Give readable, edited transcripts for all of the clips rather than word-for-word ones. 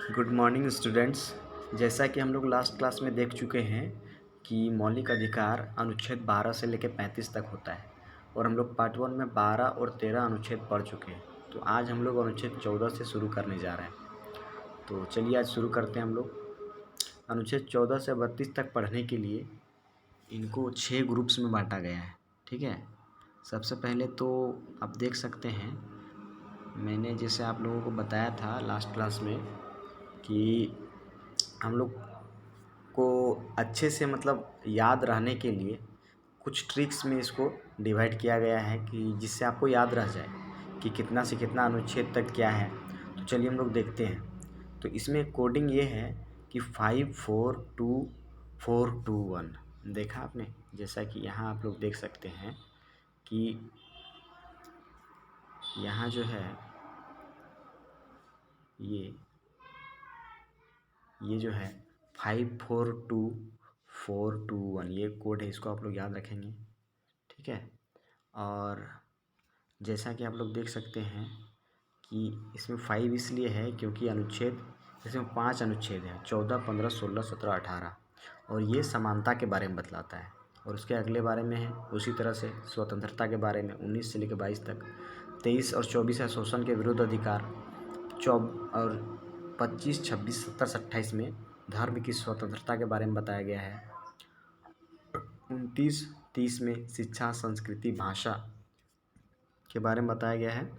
Good morning students. जैसा कि हम लोग लास्ट क्लास में देख चुके हैं कि मौलिक अधिकार अनुच्छेद 12 से लेकर 35 तक होता है और हम लोग पार्ट 1 में 12 और 13 अनुच्छेद पढ़ चुके हैं। तो आज हम लोग अनुच्छेद 14 से शुरू करने जा रहे हैं। तो चलिए आज शुरू करते हैं हम लोग। अनुच्छेद 14 से 32 तक पढ़ने के लिए इनको 6 ग्रुप्स में बांटा गया है। ठीक है, सबसे पहले तो आप देख सकते हैं, मैंने जैसे आप लोगों को बताया था लास्ट क्लास में कि हम लोग को अच्छे से मतलब याद रहने के लिए कुछ ट्रिक्स में इसको डिवाइड किया गया है कि जिससे आपको याद रह जाए कि कितना से कितना अनुच्छेद तक क्या है। तो चलिए हम लोग देखते हैं। तो इसमें कोडिंग ये है कि 542421 देखा आपने, जैसा कि यहाँ आप लोग देख सकते हैं कि यहाँ जो है ये जो है 542421 ये कोड है, इसको आप लोग याद रखेंगे। ठीक है, और जैसा कि आप लोग देख सकते हैं कि इसमें 5 इसलिए है क्योंकि अनुच्छेद, इसमें 5 अनुच्छेद हैं, 14, 15, 16, 17, 18, और ये समानता के बारे में बतलाता है। और उसके अगले बारे में है उसी तरह से स्वतंत्रता के बारे में 19 से लेकर 22 तक। 23 और 24 है शोषण के विरुद्ध अधिकार। और 25, 26, 27, 28 में धर्म की स्वतंत्रता के बारे में बताया गया है। 29, 30 में शिक्षा, संस्कृति, भाषा के बारे में बताया गया है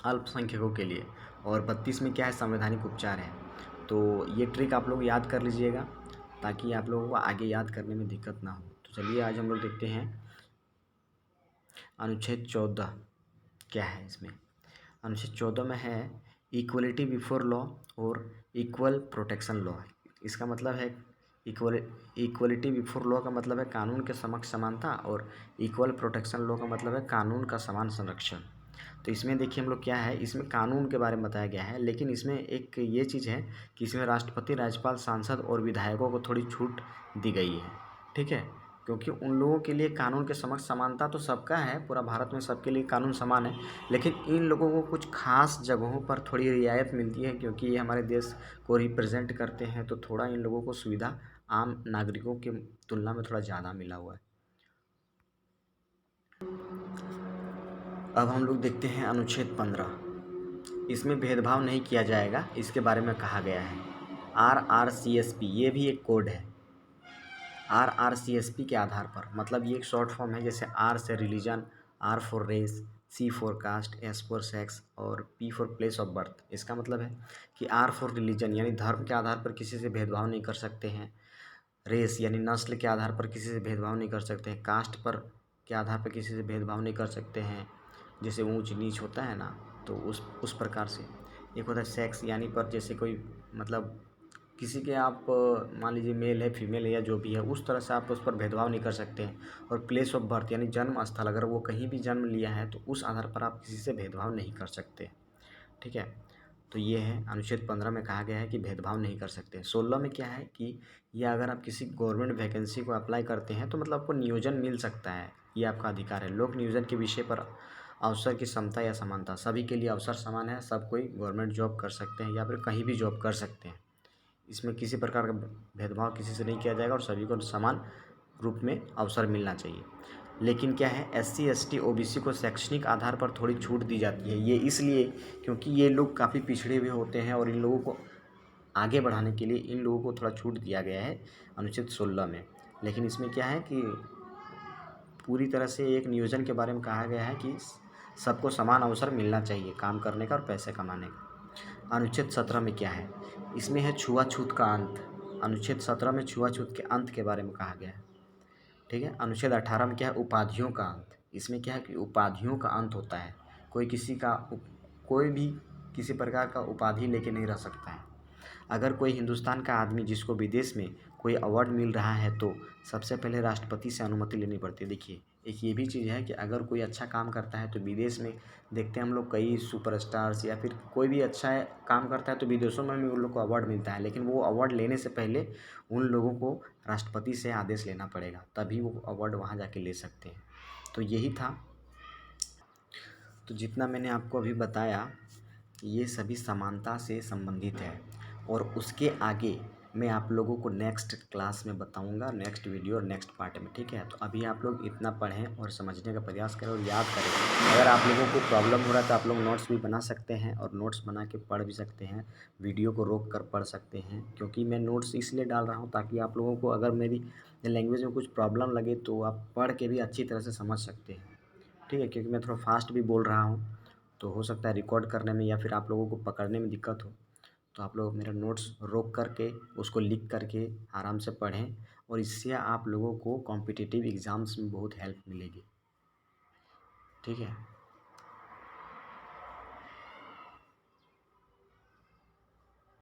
अल्पसंख्यकों के लिए। और 32 में क्या है, संवैधानिक उपचार है। तो ये ट्रिक आप लोग याद कर लीजिएगा ताकि आप लोगों को आगे याद करने में दिक्कत ना हो। तो चलिए आज हम लोग देखते हैं अनुच्छेद 14 क्या है। इसमें अनुच्छेद 14 में है इक्वलिटी बिफोर लॉ और इक्वल प्रोटेक्शन लॉ। इसका मतलब है इक्वलिटी बिफोर लॉ का मतलब है कानून के समक्ष समानता, और इक्वल प्रोटेक्शन लॉ का मतलब है कानून का समान संरक्षण। तो इसमें देखिए हम लोग क्या है, इसमें कानून के बारे में बताया गया है, लेकिन इसमें एक ये चीज़ है कि इसमें राष्ट्रपति, राज्यपाल, सांसद और विधायकों को थोड़ी छूट दी गई है। ठीक है, क्योंकि उन लोगों के लिए कानून के समक्ष समानता तो सबका है, पूरा भारत में सबके लिए कानून समान है, लेकिन इन लोगों को कुछ खास जगहों पर थोड़ी रियायत मिलती है क्योंकि ये हमारे देश को रिप्रेजेंट करते हैं। तो थोड़ा इन लोगों को सुविधा आम नागरिकों की तुलना में थोड़ा ज़्यादा मिला हुआ है। अब हम लोग देखते हैं अनुच्छेद 15। इसमें भेदभाव नहीं किया जाएगा, इसके बारे में कहा गया है। RRCSP ये भी एक कोड है। RRCSP के आधार पर, मतलब ये एक शॉर्ट फॉर्म है, जैसे R से religion, R for race, C for caste, S for sex और P for place of birth. इसका मतलब है कि R फॉर रिलीजन यानी धर्म के आधार पर किसी से भेदभाव नहीं कर सकते हैं। रेस यानी नस्ल के आधार पर किसी से भेदभाव नहीं कर सकते हैं। कास्ट पर के आधार पर किसी से भेदभाव नहीं कर सकते हैं, जैसे ऊंच नीच होता है ना, तो उस प्रकार से। एक होता है सेक्स यानी पर, जैसे कोई मतलब किसी के आप मान लीजिए मेल है, फीमेल है या जो भी है, उस तरह से आप उस पर भेदभाव नहीं कर सकते हैं। और प्लेस ऑफ बर्थ यानी जन्म स्थल, अगर वो कहीं भी जन्म लिया है तो उस आधार पर आप किसी से भेदभाव नहीं कर सकते। ठीक है, तो ये है अनुच्छेद 15 में कहा गया है कि भेदभाव नहीं कर सकते। 16 में क्या है कि ये अगर आप किसी गवर्नमेंट वैकेंसी को अप्लाई करते हैं तो मतलब आपको नियोजन मिल सकता है, ये आपका अधिकार है। लोक नियोजन के विषय पर अवसर की समता या समानता, सभी के लिए अवसर समान है, सब कोई गवर्नमेंट जॉब कर सकते हैं या फिर कहीं भी जॉब कर सकते हैं। इसमें किसी प्रकार का भेदभाव किसी से नहीं किया जाएगा और सभी को समान रूप में अवसर मिलना चाहिए। लेकिन क्या है, SC ST OBC को शैक्षणिक आधार पर थोड़ी छूट दी जाती है। ये इसलिए क्योंकि ये लोग काफ़ी पिछड़े हुए होते हैं और इन लोगों को आगे बढ़ाने के लिए इन लोगों को थोड़ा छूट दिया गया है अनुच्छेद 16 में। लेकिन इसमें क्या है कि पूरी तरह से एक नियोजन के बारे में कहा गया है कि सबको समान अवसर मिलना चाहिए काम करने का और पैसे कमाने का। अनुच्छेद 17 में क्या है, इसमें है छुआछूत का अंत। अनुच्छेद 17 में छुआछूत के अंत के बारे में कहा गया है। ठीक है, अनुच्छेद 18 में क्या है, उपाधियों का अंत। इसमें क्या है कि उपाधियों का अंत होता है, कोई भी किसी प्रकार का उपाधि लेके नहीं रह सकता है। अगर कोई हिंदुस्तान का आदमी जिसको विदेश में कोई अवार्ड मिल रहा है तो सबसे पहले राष्ट्रपति से अनुमति लेनी पड़ती है। देखिए, एक ये भी चीज़ है कि अगर कोई अच्छा काम करता है तो विदेश में देखते हैं हम लोग कई सुपरस्टार्स या फिर कोई भी अच्छा काम करता है तो विदेशों में भी उन लोग को अवार्ड मिलता है, लेकिन वो अवार्ड लेने से पहले उन लोगों को राष्ट्रपति से आदेश लेना पड़ेगा, तभी वो अवार्ड वहाँ जाके ले सकते हैं। तो यही था। तो जितना मैंने आपको अभी बताया ये सभी समानता से संबंधित है। और उसके आगे मैं आप लोगों को नेक्स्ट क्लास में बताऊंगा, नेक्स्ट वीडियो और नेक्स्ट पार्ट में, ठीक है। तो अभी आप लोग इतना पढ़ें और समझने का प्रयास करें और याद करें। अगर आप लोगों को प्रॉब्लम हो रहा है तो आप लोग नोट्स भी बना सकते हैं और नोट्स बना के पढ़ भी सकते हैं, वीडियो को रोक कर पढ़ सकते हैं, क्योंकि मैं नोट्स इसलिए डाल रहा हूँ ताकि आप लोगों को अगर मेरी लैंग्वेज में कुछ प्रॉब्लम लगे तो आप पढ़ के भी अच्छी तरह से समझ सकते हैं, ठीक है। क्योंकि मैं थोड़ा फास्ट भी बोल रहा हूँ तो हो सकता है रिकॉर्ड करने में या फिर आप लोगों को पकड़ने में दिक्कत हो। तो आप लोग मेरा नोट्स रोक करके उसको लिख करके आराम से पढ़ें और इससे आप लोगों को कॉम्पिटिटिव एग्ज़ाम्स में बहुत हेल्प मिलेगी, ठीक है।